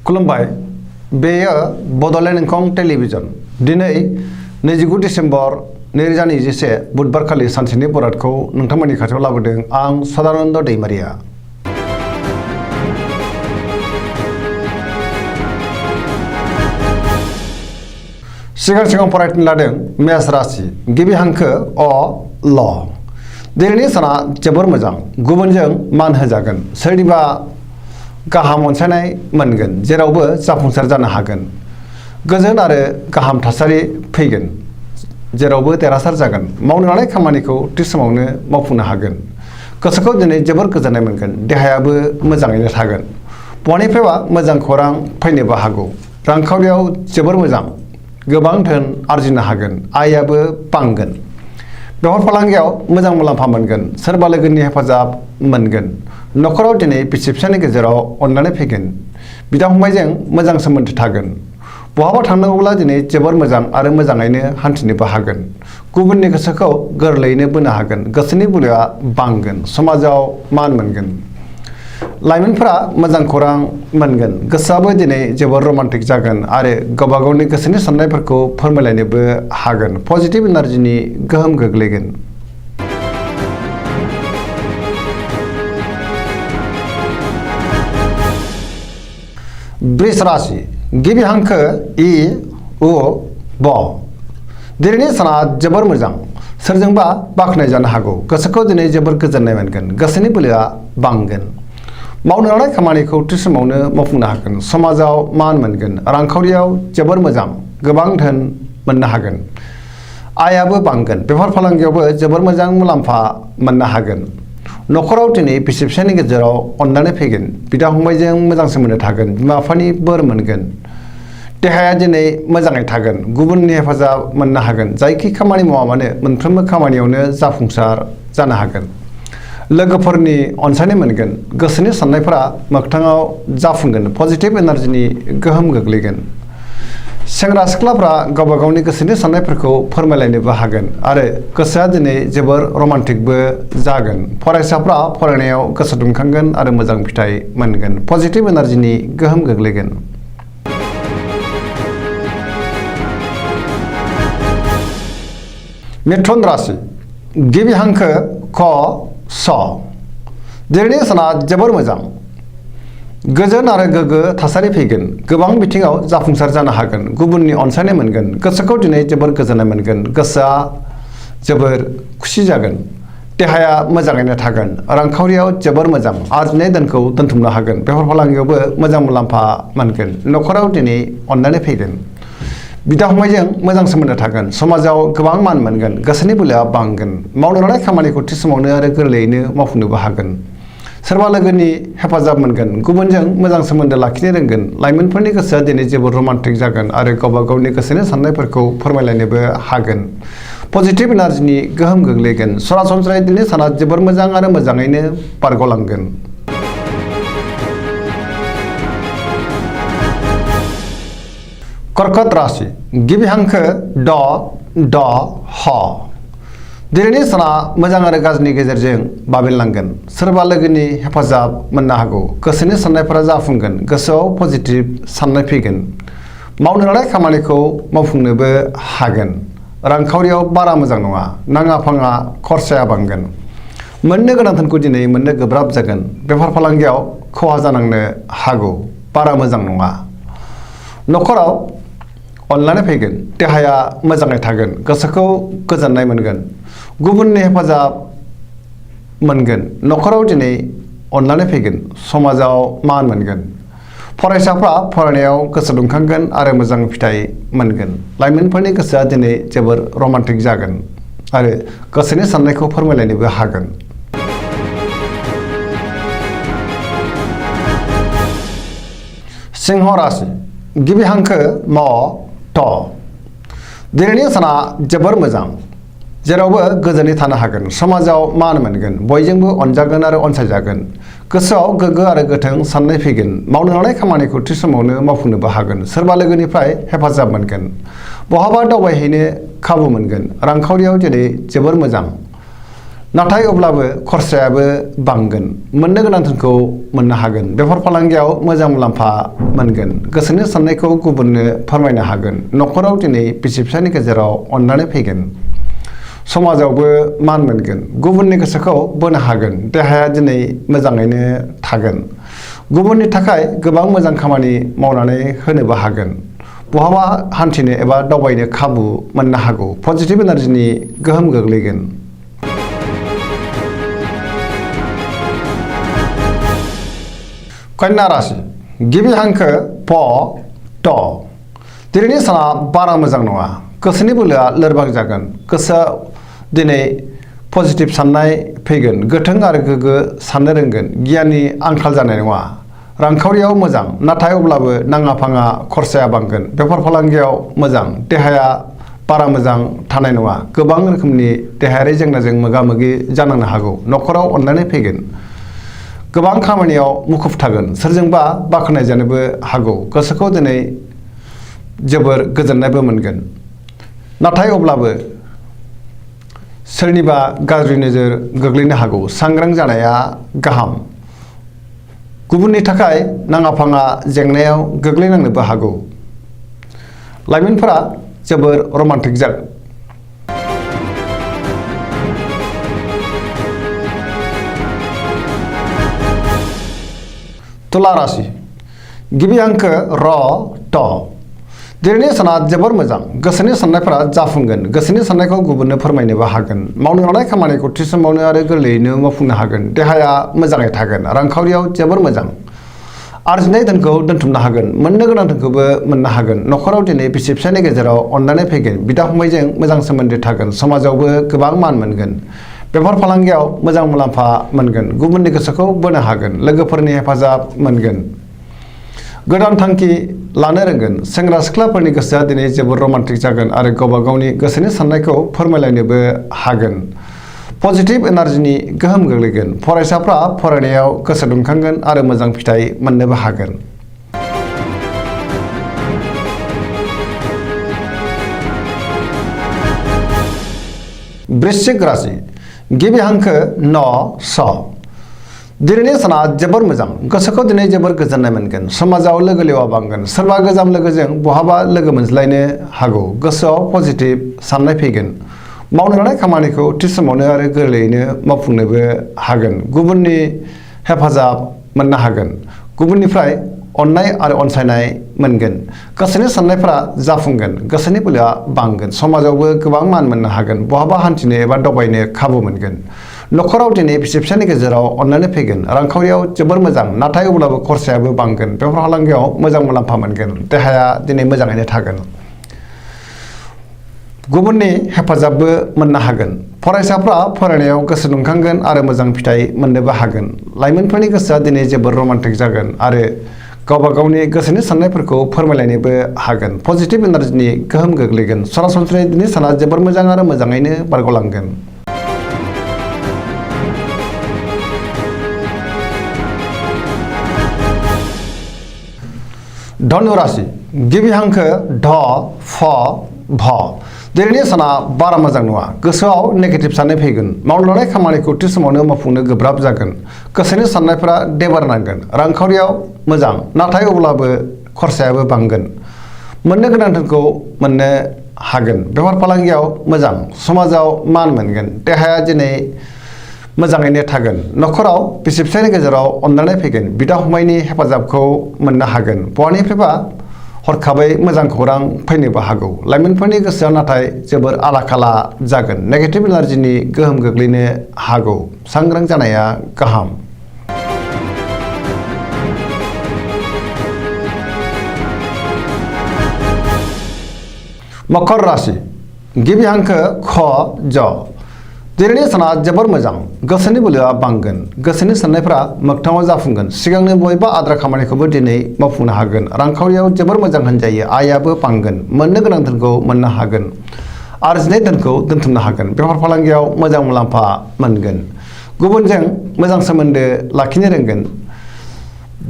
खुलुमबाय बेयो बड'लेण्ड इंखं टेलिभिजन दिनै 29 डिसेम्बर 2021 बुधबार खालि सानसेनि बरादखौ नोंथांमोननि खाथियाव लाबोदों आं सदानन्द दैमारिया। सिगां फरायनो लादों मेष राशि गिबि हांखो अ ल। दिनैनि साना जोबोर मोजां, गुबुनजों मान होजागोन, सोरनिबा गाहाम अनसायनाय मोनगोन, जेरावबो जाफुंसार जानो हागोन। गोजोन आरो गाहाम थासारि फैगोन, जेरावबो देरहासार जागोन। मावनो लानाय खामानिखौ थि समावनो मावफुंनो हागोन। गोसोखौ दिनै जोबोर गोजोननाय मोनगोन, देहायाबो मोजाङैनो थागोन। बहानिफ्रायबा मोजां खौरां फैनोबो हागौ। रांखावरियाव जोबोर मोजां, गोबां धोन आरजिनो हागोन, आयाबो बांगोन। बेफार फालांगियाव मोजां मुलाम्फा मोनगोन, सोरबा लोगोनि हेफाजाब मोनगोन। न'खराव दिनै बिसि फिसायनि गेजेराव अनलायनाय फैगोन, बिदा फंबायजों मोजां सोमोन्दो थागोन। बहाबा थांनांगौब्ला दिनै जोबोर मोजां आरो मोजाङैनो हान्थिनोबो हागोन। गुबुननि गोसोखौ गोरलैयैनो बोनो हागोन, गोसोनि बोलोआ बांगोन, समाजाव मान मोनगोन। लाइमोनफोरा मोजां खौरां मोनगोन, गोसोआबो दिनै जोबोर रमान्टिक जागोन आरो गावबा गावनि गोसोनि साननायफोरखौ फोरमायलायनोबो हागोन। पजिटिभ एनार्जिनि गोहोम गोग्लैगोन। वृष राशि गिबि हांखो इ उ ब। दिनैनि साना जोबोर मोजां, सोरजोंबा बाख्नाय जानो हागौ। गोसोखौ दिनै जोबोर गोजोननाय मोनगोन, गोसोनि बोलोआ बांगोन। मावनो लानाय खामानिखौ थि समावनो मावफुंनो हागोन। समाजाव मान मोनगोन, रांखावरियाव जोबोर मोजां, गोबां धोन मोननो हागोन, आयाबो बांगोन। बेफार फालांगियावबो जोबोर मोजां मुलाम्फा मोननो हागोन। न'खराव दिनै बिसि फिसायनि गेजेराव अनलायनाय फैगोन, बिदा फंबायजों मोजां सोमोन्दो थागोन, बिमा बिफानि बोर मोनगोन। देहाया दिनै मोजाङै थागोन, गुबुननि हेफाजाब मोननो हागोन। जायखि खामानि मावा मानो मोनफ्रोमबो खामानियावनो जाफुंसार जानो हागोन। लोगोफोरनि अनसायनाय मोनगोन, गोसोनि साननायफोरा मोगथाङाव जाफुंगोन। पजिटिभ एनार्जिनि गोहोम गोग्लैगोन। सेंग्रा सिख्लाफ्रा गावबा गावनि गोसोनि साननायफोरखौ फोरमायलायनोबो हागोन आरो गोसोआ दिनै जोबोर रमान्टिकबो जागोन। फरायसाफ्रा फरायनायाव गोसो दुंखांगोन आरो मोजां फिथाइ मोनगोन। पजिटिभ एनार्जिनि गोहोम गोग्लैगोन। मिथुन राशि गिबि हांखो ख स। दिनैनि साना जोबोर मोजां, गोजोन आरो गोग्गो थासारि फैगोन। गोबां बिथिङाव जाफुंसार जानो हागोन, गुबुननि अनसायनाय मोनगोन। गोसोखौ दिनै जोबोर गोजोननाय मोनगोन, गोसोआ जोबोर खुसि जागोन। देहाया मोजाङैनो थागोन, रांखावरियाव जोबोर मोजां, आरजिनाय धोनखौ दोनथुमनो हागोन। बेफार फालांगियावबो मोजां मुलाम्फा मोनगोन। न'खराव दिनै अनलायनाय फैगोन, बिदा फंबायजों मोजां सोमोन्दो थागोन। समाजाव गोबां मान मोनगोन, गोसोनि बोलोआ बांगोन। मावनो लानाय खामानिखौ थि समावनो आरो गोरलैयैनो मावफुंनोबो हागोन। सोरबा लोगोनि हेफाजाब मोनगोन, गुबुनजों मोजां सोमोन्दो लाखिनो रोंगोन। लाइमोनफोरनि गोसोआ दिनै जोबोर रमान्टिक जागोन आरो गावबा गावनि गोसोनि साननायफोरखौ फोरमायलायनोबो हागोन। पजिटिभ एनार्जिनि गोहोम गोग्लैगोन। सरासनस्रायै दिनै साना जोबोर मोजां आरो मोजाङैनो बारग'लांगोन। कर्कट राशि गिबि हांखो ड ढ ह। दिनैनि साना मोजां आरो गाज्रिनि गेजेरजों बाबेनलांगोन। सोरबा लोगोनि हेफाजाब मोननो हागौ, गोसोनि साननायफोरा जाफुंगोन, गोसोआव पजिटिभ साननाय फैगोन। मावनो लानाय खामानिखौ मावफुंनोबो हागोन। रांखावरियाव बारा मोजां नङा, नाङा फाङा खरसाया बांगोन। मोननो गोनां धोनखौ दिनै मोननो गोब्राब जागोन। बेफार फालांगियाव खहा जानांनो हागौ, बारा मोजां नङा। न'खराव अनलायनाय फैगोन, देहाया मोजाङै थागोन, गोसोखौ गोजोननाय मोनगोन। गुबुननि हेफाजाब मोनगोन। न'खराव दिनै अनलायनाय फैगोन, समाजाव मान मोनगोन। फरायसाफ्रा फरायनायाव गोसो दुंखांगोन आरो मोजां फिथाइ मोनगोन। लाइमोनफोरनि गोसोआ दिनै जोबोर रमान्टिक जागोन आरो गोसोनि साननायखौ फोरमायलायनोबो हागोन। सिंह राशि गिबि हांखो म थ। दिनैनि साना जोबोर मोजां, जेरावबो गोजोनै थानो हागोन। समाजाव मान मोनगोन, बयजोंबो अनजागोन आरो अनसायजागोन। गोसोआव गोग्गो आरो गोथों साननाय फैगोन। मावनो लानाय खामानिखौ थि समावनो मावफुंनोबो हागोन। सोरबा लोगोनिफ्राय हेफाजाब मोनगोन। बहाबा दावबायहैनो खाबु मोनगोन। रांखावरियाव दिनै जोबोर मोजां। नाथाय अब्लाबो खरसायाबो बांगोन। मोननो गोनां धोनखौ मोननो हागोन। बेफार फालांगियाव मोजां मुलाम्फा मोनगोन। गोसोनि साननायखौ गुबुननो फोरमायनो हागोन। न'खराव दिनै बिसि फिसायनि गेजेराव अननानै फैगोन। समाजावबो मान मोनगोन। गुबुननि गोसोखौ बोनो हागोन। देहाया दिनै मोजाङैनो थागोन। गुबुननि थाखाय गोबां मोजां खामानि मावनानै होनोबो हागोन। बहाबा हान्थिनो एबा दावबायनो खाबु मोननो हागौ। पजिटिभ एनार्जिनि गोहोम गोग्लैगोन। कन्या राशि गिबि हांखो प ट। दिनैनि साना बारा मोजां नङा। गोसोनि बोलोआ लोरबां जागोन। गोसोआव दिनै पजिटिभ साननाय फैगोन। गोथों आरो गोग्गो साननो रोंगोन। गियाननि आंखाल जानाय नङा। रांखावरियाव मोजां, नाथाय अब्लाबो नाङा फाङा खरसाया बांगोन। बेफार फालांगियाव मोजां, देहाया बारा मोजां थानाय नङा। गोबां रोखोमनि देहायारि जेंनाजों मोगा मोगि जानांनो हागौ। न'खराव अननानै फैगोन। गोबां खामानियाव मुखुब थागोन। सोरजोंबा बाख्नाय जानोबो हागौ। गोसोखौ दिनै जोबोर गोजोननायबो मोनगोन। नाथाय अब्लाबो सोरनिबा गाज्रि नोजोर गोग्लैनो हागौ। सांग्रां जानाया गाहाम। गुबुननि थाखाय नाङा फाङा जेंनायाव गोग्लैनांनोबो हागौ। लाइमोनफोरा जोबोर रमान्टिक जागोन। तुला राशि गिबि हांखो र ट। दिनैनि साना जोबोर मोजां। गोसोनि साननायफोरा जाफुंगोन। गोसोनि साननायखौ गुबुननो फोरमायनोबो हागोन। मावनो लानाय खामानिखौ थि समावनो आरो गोरलैयैनो मावफुंनो हागोन। देहाया मोजाङै थागोन। रांखावरियाव जोबोर मोजां। आरजिनाय धोनखौ दोनथुमनो हागोन। मोननो गोनां धोनखौबो मोननो हागोन। न'खराव दिनै बिसि फिसायनि गेजेराव अननानै फैगोन। बिदा फंबायजों मोजां सोमोन्दो थागोन। समाजावबो गोबां मान मोनगोन। बेफार फालांगियाव मोजां मुलाम्फा मोनगोन। गुबुननि गोसोखौ बोनो हागोन। लोगोफोरनि हेफाजाब मोनगोन। गोदान थांखि लानो रोंगोन। सेंग्रा सिख्लाफोरनि गोसोआ दिनै जोबोर रमान्टिक जागोन आरो गावबा गावनि गोसोनि साननायखौ फोरमायलायनोबो हागोन। पजिटिभ एनार्जिनि गोहोम गोग्लैगोन। फरायसाफ्रा फरायनायाव गोसो दुंखांगोन आरो मोजां फिथाइ मोननोबो हागोन। वृश्चिक राशि गिबि हांखो न स। दिनैनि साना जोबोर मोजां। गोसोखौ दिनै जोबोर गोजोननाय मोनगोन। समाजाव लोगो लेवा बांगोन। सोरबा गोजाम लोगोजों बहाबा लोगो मोनज्लायनो हागौ। गोसोआव पजिटिभ साननाय फैगोन। मावनो लानाय खामानिखौ थि समावनो आरो गोरलैयैनो मावफुंनोबो हागोन। गुबुननि हेफाजाब मोननो हागोन। गुबुननिफ्राय अननाय आरो अनसायनाय मोनगोन। गोसोनि साननायफोरा जाफुंगोन। गोसोनि बोलोआ बांगोन। समाजावबो गोबां मान मोननो हागोन। बहाबा हान्थिनो एबा दावबायनो खाबु मोनगोन। न'खराव दिनै बिसि फिसायनि गेजेराव अननानै फैगोन। रांखावरियाव जोबोर मोजां, नाथाय अब्लाबो खरसायाबो बांगोन। बेफार फालांगियाव मोजां मुलाम्फा मोनगोन। देहाया दिनै मोजाङैनो थागोन। गुबुननि हेफाजाबबो मोननो हागोन। फरायसाफ्रा फरायनायाव गोसो दुंखांगोन आरो मोजां फिथाइ मोननोबो हागोन। लाइमोनफोरनि गोसोआ दिनै जोबोर रमान्टिक जागोन आरो गावबा गावनि गोसोनि साननायफोरखौ फोरमायलायनोबो हागोन। पजिटिभ एनार्जिनि गोहोम गोग्लैगोन। सरासनस्रायै दिनै साना जोबोर मोजां आरो मोजाङैनो बारग'लांगोन। धनु राशि गिबि हांखो ध फ भ। दिनैनि साना बारा मोजां नङा। गोसोआव नेगेटिभ साननाय फैगोन। मावनो लानाय खामानिखौ थि समावनो मावफुंनो गोब्राब जागोन। गोसोनि साननायफोरा देबार नांगोन। रांखावरियाव मोजां, नाथाय अब्लाबो खरसायाबो बांगोन। मोननो गोनां धोनखौ मोननो हागोन। बेफार फालांगियाव मोजां। समाजाव मान मोनगोन। देहाया दिनै मोजाङैनो थागोन। न'खराव बिसि फिसायनि गेजेराव अननानै फैगोन। बिदा फंबायनि हेफाजाबखौ मोननो हागोन। बहानिफ्रायबा हरखाबै मोजां खौरां फैनोबो हागौ। लाइमोनफोरनि गोसोआ नाथाय जोबोर आला खाला जागोन। नेगेटिभ एनार्जिनि गोहोम गोग्लैनो हागौ। सांग्रां जानाया गाहाम। मकर राशि गिबि हांखो ख ज। दिनैनि साना जोबोर मोजां। गोसोनि बोलोआ बांगोन। गोसोनि साननायफ्रा मोगथाङाव जाफुंगोन। सिगांनो बबेबा आद्रा खामानिखौबो दिनै मावफुंनो हागोन। रांखावरियाव जोबोर मोजां होनजायो। आयाबो बांगोन। मोननो गोनां धोनखौ मोननो हागोन। आरजिनाय धोनखौ दोनथुमनो हागोन। बेफार फालांगियाव मोजां मुलाम्फा मोनगोन। गुबुनजों मोजां सोमोन्दो लाखिनो रोंगोन।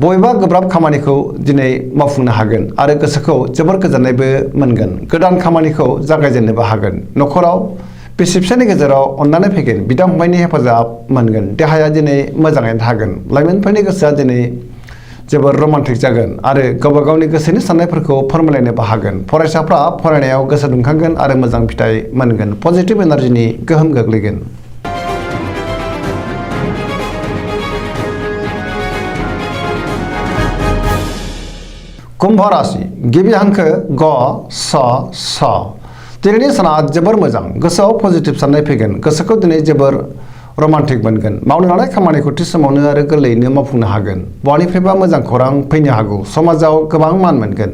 बबेबा गोब्राब खामानिखौ दिनै मावफुंनो हागोन आरो गोसोखौ जोबोर गोजोननायबो मोनगोन। गोदान खामानिखौ जागायजेननोबो हागोन। न'खराव बिसि फिसायनि गेजेराव अननानै फैगोन बिदा फंबायनि हेफाजाब मोनगोन देहाया दिनै मोजाङैनो थागोन लाइमोनफोरनि गोसोआ दिनै जोबोर रमान्टिक जागोन आरो गावबा गावनि गोसोनि साननायफोरखौ फोरमायलायनोबो हागोन फरायसाफ्रा फरायनायाव गोसो दुंखांगोन आरो मोजां फिथाइ मोनगोन पजिटिभ एनार्जिनि गोहोम गोग्लैगोन। कुम्भ राशि गिबि हांखो ग स स दिनैनि साना जोबोर मोजां गोसोआव पजिटिभ साननाय फैगोन गोसोखौ दिनै जोबोर रमान्टिक मोनगोन मावनो लानाय खामानिखौ थि समावनो आरो गोरलैयैनो मावफुंनो हागोन बहानिफ्रायबा मोजां खौरां फैनो हागौ समाजाव गोबां मान मोनगोन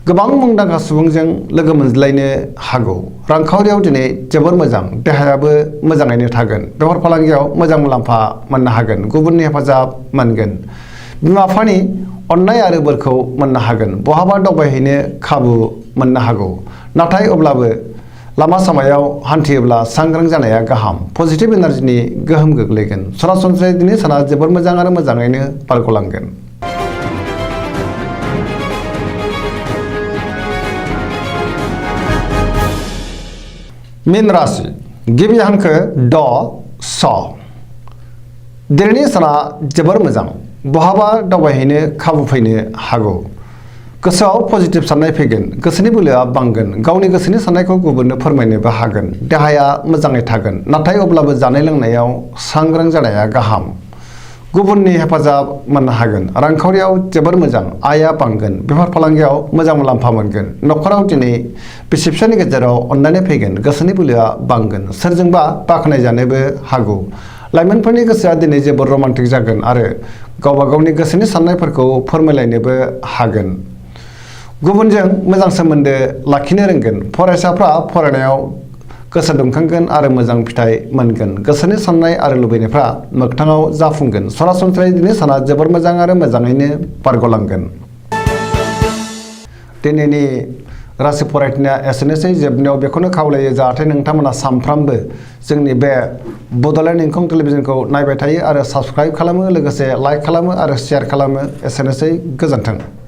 गोबां मुंदांखा सुबुंजों लोगो मोनज्लायनो हागौ रांखावरियाव दिनै जोबोर मोजां देहायाबो मोजाङैनो थागोन बेफार फालांगियाव मोजां मुलाम्फा मोननो हागोन गुबुननि हेफाजाब मोनगोन बिमा बिफानि अननाय आरो बोरखौ मोननो हागोन बहाबा दावबायहैनो खाबु मोननो हागौ नाथाय अब्लाबो लामा सामायाव हान्थियोब्ला सांग्रां जानाया गाहाम पजिटिभ एनार्जिनि गोहोम गोग्लैगोन सरासनस्रायै दिनै साना जोबोर मोजां आरो मोजाङैनो बारग'लांगोन। मीन राशि गिबि हांखो ड स दिनैनि साना जोबोर मोजां बहाबा दावबायहैनो खाबु फैनो हागौ गोसोआव पजिटिभ साननाय फैगोन गोसोनि बोलोआ बांगोन गावनि गोसोनि साननायखौ गुबुननो फोरमायनोबो हागोन देहाया मोजाङै थागोन नाथाय अब्लाबो जानाय लोंनायाव सांग्रां जानाया गाहाम गुबुननि हेफाजाब मोननो हागोन रांखावरियाव जोबोर मोजां आयआ बांगोन बेफार फालांगियाव मोजां मुलाम्फा मोनगोन न'खराव दिनै बिसि फिसायनि गेजेराव अननानै फैगोन गोसोनि बोलोआ बांगोन सोरजोंबा बाख्नायजानोबो हागौ लाइमोनफोरनि गोसोआ दिनै जोबोर रमान्टिक जागोन आरो गावबा गावनि गोसोनि साननायफोरखौ फोरमायलायनोबो हागोन गुबुनजों मोजां सोमोन्दो लाखिनो रोंगोन फरायसाफ्रा फरायनायाव गोसो दुंखांगोन आरो मोजां फिथाइ मोनगोन गोसोनि साननाय आरो लुबैनायफ्रा मोगथाङाव जाफुंगोन सरासनस्रायै दिनै साना जोबोर मोजां आरो मोजाङैनो बारग'लांगोन। दिनैनि राशि फरायथिनाया एसेनोसै जोबनायाव बेखौनो खावलायो जाहाथे नोंथांमोना सानफ्रामबो जोंनि बे बड'लेण्ड इंखं टेलिभिजनखौ नायबाय थायो आरो साबस्क्राइब खालामो लोगोसे लाइक खालामो आरो शेयार खालामो एसेनोसै गोजोन्थों।